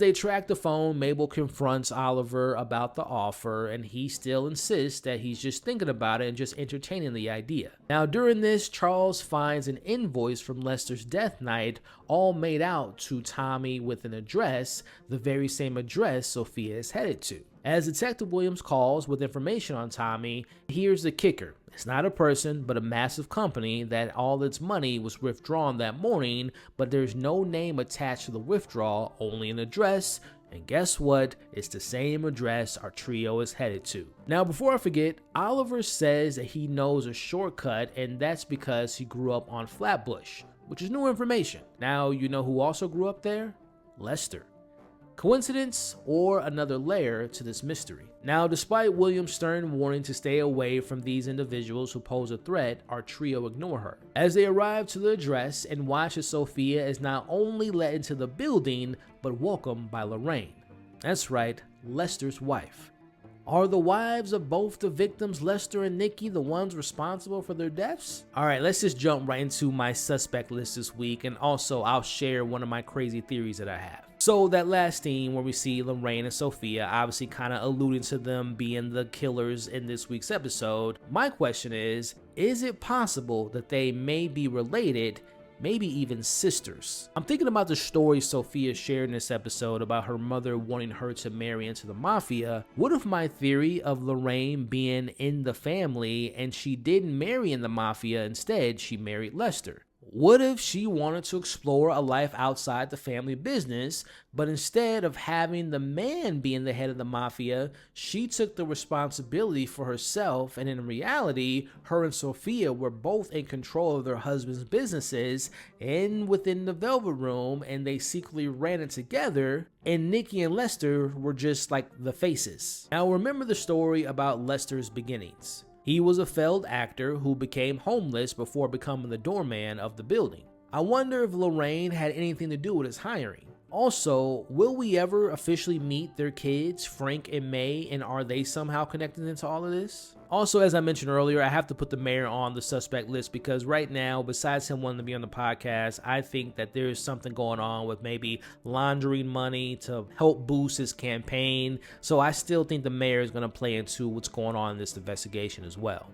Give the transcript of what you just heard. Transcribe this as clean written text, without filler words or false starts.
They track the phone. Mabel confronts Oliver about the offer, and he still insists that he's just thinking about it and just entertaining the idea. Now, during this, Charles finds an invoice from Lester's death night, all made out to Tommy with an address, the very same address Sophia is headed to. As Detective Williams calls with information on Tommy, here's the kicker. It's not a person, but a massive company that all its money was withdrawn that morning, but there's no name attached to the withdrawal, only an address, and guess what? It's the same address our trio is headed to. Now, before I forget, Oliver says that he knows a shortcut, and that's because he grew up on Flatbush, which is new information. Now, you know who also grew up there? Lester. Coincidence or another layer to this mystery? Now, despite William's stern warning to stay away from these individuals who pose a threat, our trio ignore her. As they arrive to the address and watch as Sophia is not only let into the building, but welcomed by Lorraine. That's right, Lester's wife. Are the wives of both the victims, Lester and Nikki, the ones responsible for their deaths? Alright, let's just jump right into my suspect list this week, and also I'll share one of my crazy theories that I have. So that last scene where we see Lorraine and Sophia, obviously kind of alluding to them being the killers in this week's episode. My question is it possible that they may be related, maybe even sisters? I'm thinking about the story Sophia shared in this episode about her mother wanting her to marry into the mafia. What if my theory of Lorraine being in the family and she didn't marry in the mafia, instead she married Lester? What if she wanted to explore a life outside the family business, but instead of having the man being the head of the mafia, she took the responsibility for herself, and in reality, her and Sophia were both in control of their husbands' businesses and within the Velvet Room, and they secretly ran it together, and Nikki and Lester were just like the faces. Now, remember the story about Lester's beginnings. He was a failed actor who became homeless before becoming the doorman of the building. I wonder if Lorraine had anything to do with his hiring. Also, will we ever officially meet their kids, Frank and May, and are they somehow connected into all of this? Also, as I mentioned earlier, I have to put the mayor on the suspect list because right now, besides him wanting to be on the podcast, I think that there is something going on with maybe laundering money to help boost his campaign. So I still think the mayor is going to play into what's going on in this investigation as well.